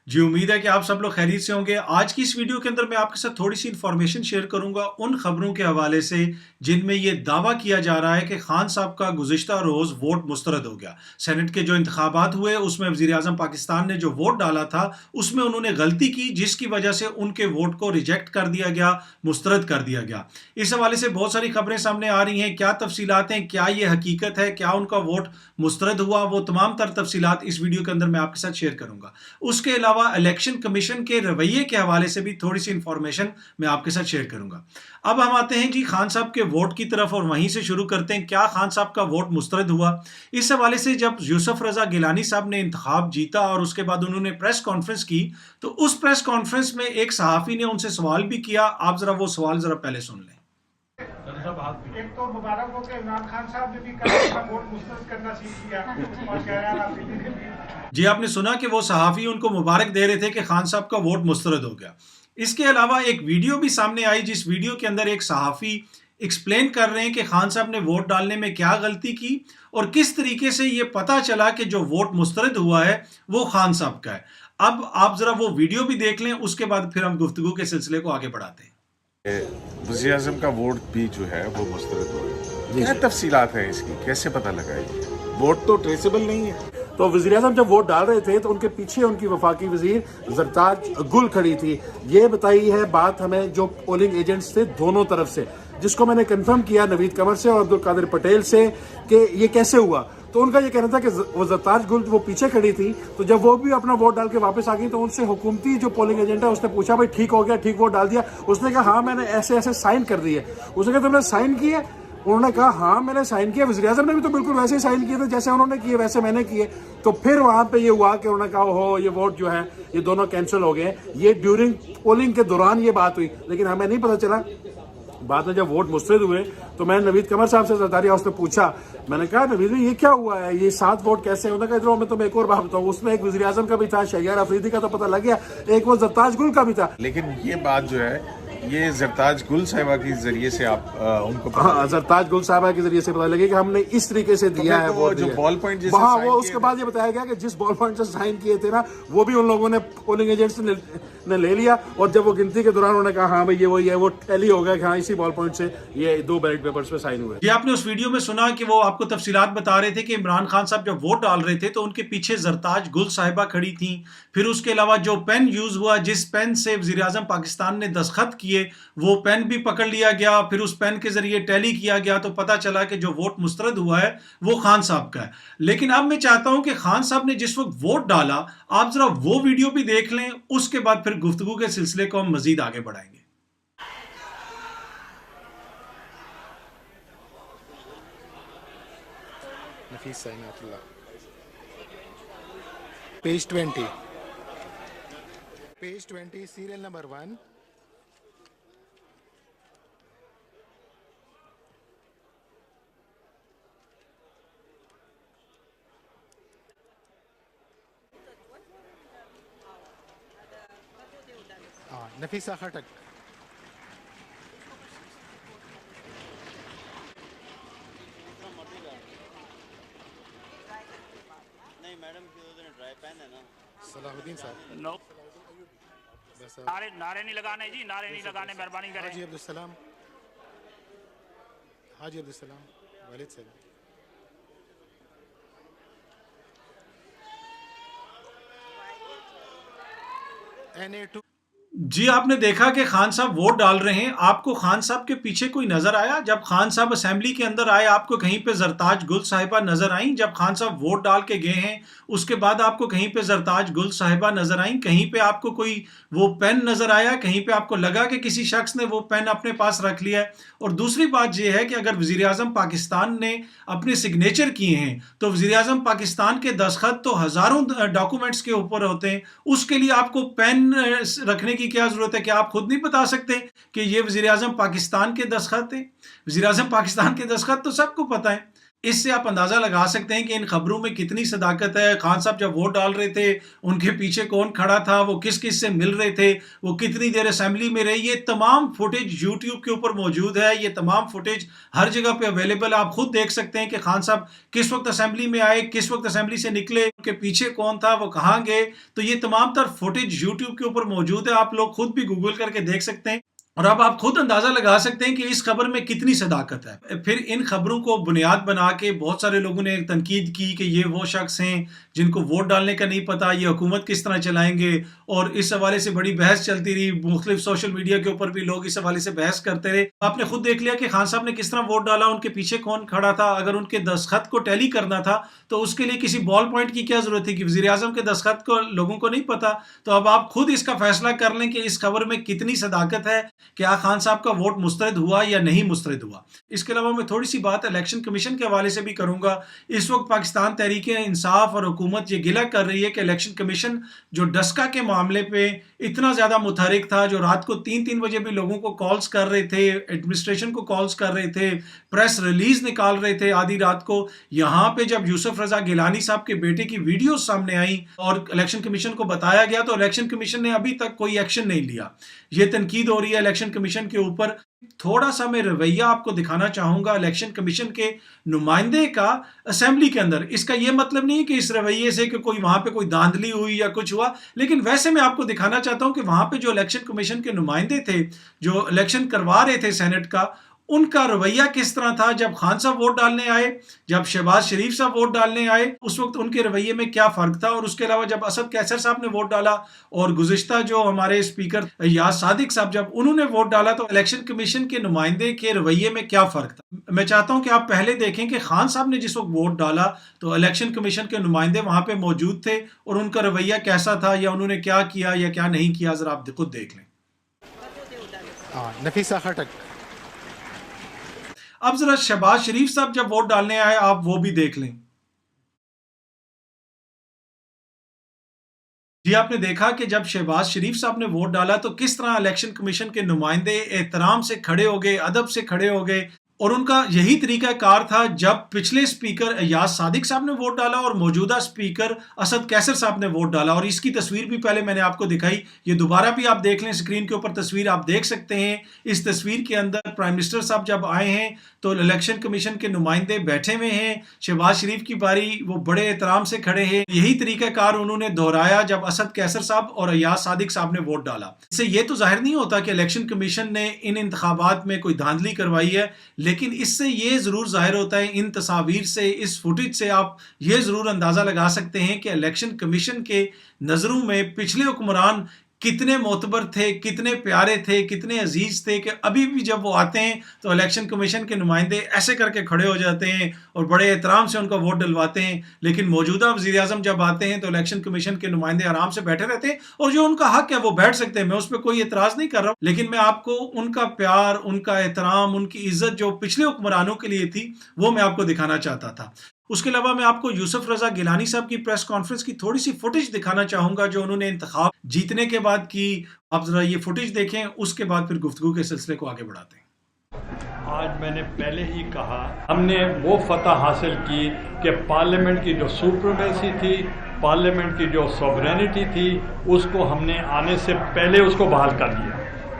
जी उम्मीद है कि आप सब लोग खैरियत से होंगे। आज की इस वीडियो के अंदर मैं आपके साथ थोड़ी सी इन्फॉर्मेशन शेयर करूंगा उन खबरों के हवाले से जिनमें ये दावा किया जा रहा है कि खान साहब का गुज़िश्ता रोज़ वोट मुस्तरद हो गया। सेनेट के जो इंतखाबात हुए उसमें वज़ीर आज़म पाकिस्तान ने जो वोट डाला था उसमें उन्होंने गलती की, जिसकी वजह से उनके वोट को रिजेक्ट कर दिया गया, मुस्तरद कर दिया गया। इस हवाले से बहुत सारी खबरें सामने आ रही हैं। क्या तफसीलात हैं, क्या ये हकीकत है, क्या उनका वोट मुस्तरद हुआ, वो तमाम तर तफसीलात इस वीडियो के अंदर मैं आपके साथ शेयर करूंगा। उसके अलावा इलेक्शन कमीशन के रवैये के हवाले से भी थोड़ी सी इंफॉर्मेशन मैं आपके साथ शेयर करूंगा। अब हम आते हैं जी खान साहब के वोट की तरफ और वहीं से शुरू करते हैं। क्या खान साहब का वोट मुस्तरद हुआ? इस हवाले से जब यूसुफ रजा गिलानी साहब ने इंतखाब जीता और उसके बाद उन्होंने प्रेस कॉन्फ्रेंस की, तो उस प्रेस कॉन्फ्रेंस में एक सहाफ़ी ने उनसे सवाल भी किया। आप जरा वो सवाल जरा पहले सुन लें। एक तो मुबारक हो कि इमरान खान साहब ने भी कल वोट मुस्तरद करना सीख लिया और शहरयार आफरीदी ने भी। जी आपने सुना कि वो सहाफ़ी उनको मुबारक दे रहे थे कि खान साहब का वोट मुस्तरद हो गया। इसके अलावा एक वीडियो भी सामने आई जिस वीडियो के अंदर एक सहाफ़ी एक्सप्लेन कर रहे हैं कि खान साहब ने वोट डालने में क्या गलती की और किस तरीके से ये पता चला कि जो वोट मुस्तरद हुआ है वो खान साहब का है। अब आप जरा वो वीडियो भी देख लें, उसके बाद फिर हम गुफ्तगू के सिलसिले को आगे बढ़ाते हैं। वज़ीर आज़म का वोट भी जो है वो मुस्तरद हो गया। क्या तफसीलात हैं इसकी, कैसे पता लगा ये? वोट तो ट्रेसेबल नहीं है। तो वज़ीर आज़म जब वोट डाल रहे थे तो उनके पीछे उनकी वफाकी वज़ीर ज़रताज गुल खड़ी थी। ये बताई है बात हमें जो पोलिंग एजेंट्स थे दोनों तरफ से, जिसको मैंने कंफर्म किया नवीद कंवर से और अब्दुल कादिर पटेल से कि ये कैसे हुआ। तो उनका ये कहना था कि वो ज़रताज गुल वो पीछे खड़ी थी, तो जब वो भी अपना वोट डाल के वापस आ गई तो उनसे हुकूमती जो पोलिंग एजेंट है उसने पूछा भाई ठीक हो गया, ठीक वोट डाल दिया? उसने कहा हाँ मैंने ऐसे ऐसे साइन कर दिए। उसने कहा तुमने साइन किए? उन्होंने कहा हाँ मैंने साइन किया। वज़ीर आज़म ने भी तो बिल्कुल वैसे ही साइन किए थे जैसे उन्होंने किए वैसे मैंने किए। तो फिर वहां पे ये हुआ कि उन्होंने कहा हो ये वोट जो है ये दोनों कैंसिल हो गए। ये ड्यूरिंग पोलिंग के दौरान ये बात हुई, लेकिन हमें नहीं पता चला। बाद में जब वोट मुस्तरद हुए तो मैंने नवीद कंवर साहब से ज़रदारी हाउस में पूछा, मैंने कहा नवीद ये क्या हुआ है, ये 7 वोट कैसे? उन्होंने कहा इधर मैं तुम्हें एक और बात बताऊँ, उसमें एक वज़ीर आज़म का भी था, शहरयार आफरीदी का तो पता लग गया, एक वो ज़रताज गुल का भी था। लेकिन ये बात जो है ये ज़रताज गुल साहिबा के जरिए से आप उनको हाँ ज़रताज गुल साहिबा के जरिए से पता लगे कि हमने इस तरीके से दिया है वो जो बॉल पॉइंट जैसे हाँ वो उसके बाद ये बताया गया कि जिस बॉल पॉइंट से साइन किए थे ना वो भी उन लोगों ने पोलिंग एजेंट्स ने ले लिया, और जब वो गिनती के दौरान उन्होंने कहा हाँ भाई ये वो टैली हो गया कि हाँ इसी बॉल पॉइंट से ये 2 बैलेट पेपर्स पे साइन हुए। जी आपने उस वीडियो में सुना कि वो आपको तफसीलात बता रहे थे कि इमरान खान साहब जब वोट डाल रहे थे तो उनके पीछे ज़रताज गुल साहिबा खड़ी थी। फिर उसके अलावा जो पेन यूज हुआ, जिस पेन से वज़ीर आज़म पाकिस्तान ने दस्तखत किए, वो पेन भी पकड़ लिया गया। फिर उस पेन के जरिए टैली किया गया तो पता चला कि जो वोट मुस्तरद हुआ है वो खान साहब का है। लेकिन अब मैं चाहता हूं कि खान साहब ने जिस वक्त वोट डाला, आप जरा वो वीडियो भी देख लें, उसके बाद फिर गुफ्तगू के सिलसिले को हम मजीद आगे बढ़ाएंगे। Page 20 serial number 1। नफीसा खटक। नहीं मैडम की उधर ड्राई पेन है ना। सलाहुद्दीन साहब नो नारे नहीं लगाने जी, नारे नहीं लगाने, मेहरबानी करें। हाजी अब्दुल सलाम, हाजी अब्दुल सलाम वालिद सलाम। NA2। जी आपने देखा कि खान साहब वोट डाल रहे हैं। आपको खान साहब के पीछे कोई नजर आया? जब खान साहब असेंबली के अंदर आए आपको कहीं पे ज़रताज गुल साहिबा नजर आई? जब खान साहब वोट डाल के गए हैं उसके बाद आपको कहीं पे ज़रताज गुल साहिबा नजर आई? कहीं पे आपको कोई वो पेन नजर आया? कहीं पे आपको लगा कि किसी शख्स ने वो पेन अपने पास रख लिया है? और दूसरी बात यह है कि अगर वज़ीर आज़म पाकिस्तान ने अपने सिग्नेचर किए हैं तो वज़ीर आज़म पाकिस्तान के दस्तखत तो हज़ारों डॉक्यूमेंट्स के ऊपर होते हैं, उसके लिए आपको पेन रखने की क्या जरूरत है? कि आप खुद नहीं बता सकते कि ये वज़ीर आज़म पाकिस्तान के दस्तखत हैं? वज़ीर आज़म पाकिस्तान के दस्तखत तो सबको पता है। اس سے آپ اندازہ لگا سکتے ہیں کہ ان خبروں میں کتنی صداقت ہے. خان صاحب جب ووٹ ڈال رہے تھے ان کے پیچھے کون کھڑا تھا, وہ کس کس سے مل رہے تھے, وہ کتنی دیر اسمبلی میں رہے, یہ تمام فوٹیج یوٹیوب کے اوپر موجود ہے. یہ تمام فوٹیج ہر جگہ پہ اویلیبل ہے. آپ خود دیکھ سکتے ہیں کہ خان صاحب کس وقت اسمبلی میں آئے, کس وقت اسمبلی سے نکلے, ان کے پیچھے کون تھا, وہ کہاں گئے. تو یہ تمام تر فوٹیج یوٹیوب کے اوپر موجود ہے. آپ لوگ خود بھی گوگل کر کے دیکھ سکتے ہیں اور اب آپ خود اندازہ لگا سکتے ہیں کہ اس خبر میں کتنی صداقت ہے. پھر ان خبروں کو بنیاد بنا کے بہت سارے لوگوں نے تنقید کی کہ یہ وہ شخص ہیں جن کو ووٹ ڈالنے کا نہیں پتا, یہ حکومت کس طرح چلائیں گے, اور اس حوالے سے بڑی بحث چلتی رہی. مختلف سوشل میڈیا کے اوپر بھی لوگ اس حوالے سے بحث کرتے رہے. آپ نے خود دیکھ لیا کہ خان صاحب نے کس طرح ووٹ ڈالا, ان کے پیچھے کون کھڑا تھا. اگر ان کے دستخط کو ٹیلی کرنا تھا تو اس کے لیے کسی بال پوائنٹ کی کیا ضرورت تھی کہ وزیر اعظم کے دستخط کو لوگوں کو نہیں پتا. تو اب آپ خود اس کا فیصلہ کر لیں کہ اس خبر میں کتنی صداقت ہے, کیا خان صاحب کا ووٹ مسترد ہوا یا نہیں مسترد ہوا. اس کے علاوہ میں تھوڑی سی بات الیکشن کمیشن کے حوالے سے بھی کروں گا. اس وقت پاکستان تحریک انصاف اور حکومت یہ گلہ کر رہی ہے کہ الیکشن کمیشن جو ڈسکا کے معاملے پہ اتنا زیادہ متحرک تھا, جو رات کو 3 بجے بھی لوگوں کو کالز کر رہے تھے, ایڈمنسٹریشن کو کالز کر رہے تھے, پریس ریلیز نکال رہے تھے آدھی رات کو, یہاں پہ جب یوسف رضا گیلانی صاحب کے بیٹے کی ویڈیوز سامنے آئیں اور الیکشن کمیشن کو بتایا گیا تو الیکشن کمیشن نے ابھی تک کوئی ایکشن نہیں لیا. یہ تنقید ہو رہی ہے الیکشن کمیشن کے اوپر. تھوڑا سا میں رویہ آپ کو دکھانا چاہوں گا الیکشن کمیشن کے نمائندے کا اسمبلی کے اندر. اس کا یہ مطلب نہیں کہ اس رویے سے کہ کوئی وہاں پہ کوئی دھاندلی ہوئی یا کچھ ہوا, لیکن ویسے میں آپ کو دکھانا چاہتا ہوں کہ وہاں پہ جو الیکشن کمیشن کے نمائندے تھے جو الیکشن کروا رہے تھے سینٹ کا, ان کا رویہ کس طرح تھا. جب خان صاحب ووٹ ڈالنے آئے, جب شہباز شریف صاحب ووٹ ڈالنے آئے, اس وقت ان کے رویے میں کیا فرق تھا. اور اس کے علاوہ جب اسد کیسر صاحب نے ووٹ ڈالا اور گزشتہ جو ہمارے اسپیکر ایاز صادق صاحب جب انہوں نے ووٹ ڈالا تو الیکشن کمیشن کے نمائندے کے رویے میں کیا فرق تھا. میں چاہتا ہوں کہ آپ پہلے دیکھیں کہ خان صاحب نے جس وقت ووٹ ڈالا تو الیکشن کمیشن کے نمائندے وہاں پہ موجود تھے اور ان کا رویہ کیسا تھا یا انہوں نے کیا کیا یا کیا نہیں کیا, ذرا آپ خود دیکھ لیں. نفیسہ خٹک. اب ذرا شہباز شریف صاحب جب ووٹ ڈالنے آئے آپ وہ بھی دیکھ لیں. جی آپ نے دیکھا کہ جب شہباز شریف صاحب نے ووٹ ڈالا تو کس طرح الیکشن کمیشن کے نمائندے احترام سے کھڑے ہو گئے, ادب سے کھڑے ہو گئے, اور ان کا یہی طریقہ کار تھا جب پچھلے اسپیکر ایاز صادق صاحب نے ووٹ ڈالا اور موجودہ اسپیکر اسد کیسر صاحب نے ووٹ ڈالا. اور اس کی تصویر بھی پہلے میں نے آپ کو دکھائی, یہ دوبارہ بھی آپ دیکھ لیں, اسکرین کے اوپر تصویر آپ دیکھ سکتے ہیں. اس تصویر کے اندر پرائم منسٹر صاحب جب آئے ہیں تو الیکشن کمیشن کے نمائندے بیٹھے ہوئے ہیں, شہباز شریف کی باری, وہ بڑے احترام سے کھڑے ہیں. یہی طریقہ کار انہوں نے دہرایا جب اسد کیسر صاحب اور ایاز صادق صاحب نے ووٹ ڈالا. اس سے یہ تو ظاہر نہیں ہوتا کہ الیکشن کمیشن نے ان انتخابات میں کوئی دھاندلی کروائی ہے, لیکن اس سے یہ ضرور ظاہر ہوتا ہے, ان تصاویر سے, اس فوٹیج سے آپ یہ ضرور اندازہ لگا سکتے ہیں کہ الیکشن کمیشن کے نظروں میں پچھلے حکمران کتنے معتبر تھے, کتنے پیارے تھے, کتنے عزیز تھے, کہ ابھی بھی جب وہ آتے ہیں تو الیکشن کمیشن کے نمائندے ایسے کر کے کھڑے ہو جاتے ہیں اور بڑے احترام سے ان کا ووٹ ڈلواتے ہیں. لیکن موجودہ وزیر اعظم جب آتے ہیں تو الیکشن کمیشن کے نمائندے آرام سے بیٹھے رہتے ہیں, اور جو ان کا حق ہے وہ بیٹھ سکتے ہیں, میں اس پہ کوئی اعتراض نہیں کر رہا ہوں, لیکن میں آپ کو ان کا پیار, ان کا احترام, ان کی عزت جو پچھلے حکمرانوں کے لیے تھی وہ میں آپ کو دکھانا چاہتا تھا. اس کے علاوہ میں آپ کو یوسف رضا گیلانی صاحب کی پریس کانفرنس کی تھوڑی سی فوٹیج دکھانا چاہوں گا جو انہوں نے انتخاب جیتنے کے بعد کی. آپ ذرا یہ فوٹیج دیکھیں, اس کے بعد پھر گفتگو کے سلسلے کو آگے بڑھاتے ہیں. آج میں نے پہلے ہی کہا, ہم نے وہ فتح حاصل کی کہ پارلیمنٹ کی جو سپریمیسی تھی, پارلیمنٹ کی جو سوورینٹی تھی, اس کو ہم نے آنے سے پہلے اس کو بحال کر دیا,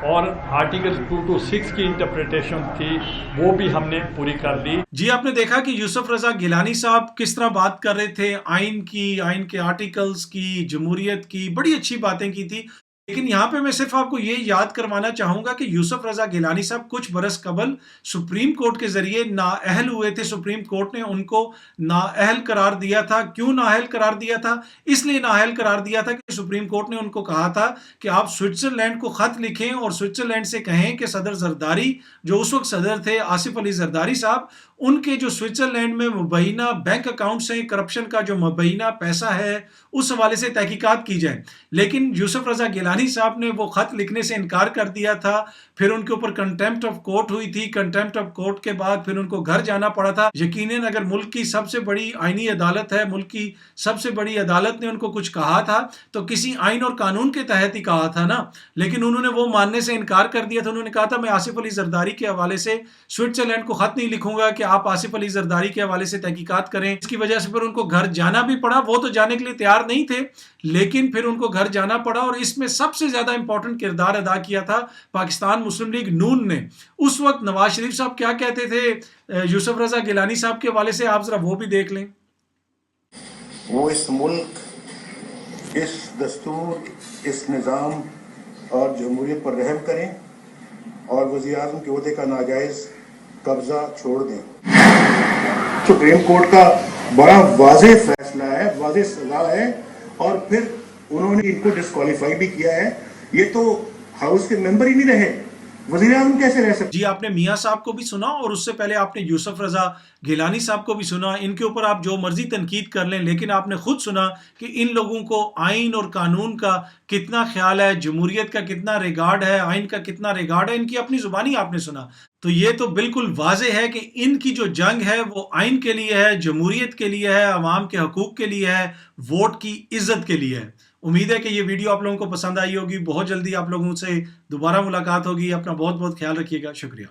اور آرٹیکل 226 کی انٹرپریٹیشن تھی وہ بھی ہم نے پوری کر لی. جی آپ نے دیکھا کہ یوسف رضا گیلانی صاحب کس طرح بات کر رہے تھے, آئین کی, آئین کے آرٹیکلز کی, جمہوریت کی, بڑی اچھی باتیں کی تھی. لیکن یہاں پہ میں صرف آپ کو یہ یاد کروانا چاہوں گا کہ یوسف رضا گیلانی صاحب کچھ برس قبل سپریم کورٹ کے ذریعے نااہل ہوئے تھے. سپریم کورٹ نے ان کو نااہل قرار دیا تھا. کیوں نااہل قرار دیا تھا؟ اس لیے نااہل قرار دیا تھا کہ سپریم کورٹ نے ان کو کہا تھا کہ آپ سوئٹزرلینڈ کو خط لکھیں اور سوئٹزرلینڈ سے کہیں کہ صدر زرداری جو اس وقت صدر تھے, آصف علی زرداری صاحب, ان کے جو سوئٹزرلینڈ میں مبینہ بینک اکاؤنٹس ہیں, کرپشن کا جو مبینہ پیسہ ہے, اس حوالے سے تحقیقات کی جائے. لیکن یوسف رضا گیلانی गिलानी साहब ने वो खत लिखने से इनकार कर दिया था, फिर उनके ऊपर कंटेम्प्ट ऑफ कोर्ट हुई थी, कंटेम्प्ट ऑफ कोर्ट के बाद फिर उनको घर जाना पड़ा था। यकीनन अगर मुल्क की सबसे बड़ी आईनी अदालत है, मुल्क की सबसे बड़ी अदालत ने उनको कुछ कहा था तो किसी आइन और कानून के तहत ही कहा था ना, लेकिन उन्होंने वो मानने से इनकार कर दिया था। उन्होंने कहा था मैं आसिफ अली जरदारी के हवाले से स्विट्जरलैंड को खत नहीं लिखूंगा कि आप आसिफ अली जरदारी के हवाले से तहकीकात करें। इसकी वजह से फिर उनको घर जाना भी पड़ा। वो तो जाने के लिए तैयार नहीं थे, लेकिन फिर उनको घर जाना पड़ा। और इसमें सबसे ज्यादा इंपॉर्टेंट किरदार अदा किया था पाकिस्तान मुस्लिम लीग नून ने। उस वक्त नवाज शरीफ साहब क्या कहते थे यूसुफ रजा गिलानी साहब के हवाले से, आप जरा वो भी देख लें। वो इस मुल्क, इस दस्तूर, इस निज़ाम और जमहूरियत पर रहम करें और वज़ीर-ए-आज़म के ओहदे का नाजायज़ कब्ज़ा छोड़ दें। सुप्रीम कोर्ट का बड़ा वाज़ेह फैसला है, वाज़ेह सज़ा है, और फिर उन्होंने इनको डिस्क्वालीफाई भी किया है। ये तो हाउस के मेंबर ही नहीं रहे, वज़ीर-ए-आज़म कैसे रह सकते? जी, आपने मियां साहब को भी सुना और उससे पहले आपने यूसुफ रजा गिलानी साहब को भी सुना। इनके ऊपर आप जो मर्जी तनकीद कर लें, लेकिन आपने खुद सुना कि इन लोगों को आइन और कानून का कितना ख्याल है, जमहूरियत का कितना रिगार्ड है, आइन का कितना रिगार्ड है। इनकी अपनी जुबानी आपने सुना। तो ये तो बिल्कुल वाज़ेह है कि इनकी जो जंग है वो आइन के लिए है, जमहूरियत के लिए है, अवाम के हकूक़ के लिए है, वोट की इज्जत के लिए है। उम्मीद है कि ये वीडियो आप लोगों को पसंद आई होगी। बहुत जल्दी आप लोगों से दोबारा मुलाकात होगी। अपना बहुत बहुत ख्याल रखिएगा। शुक्रिया।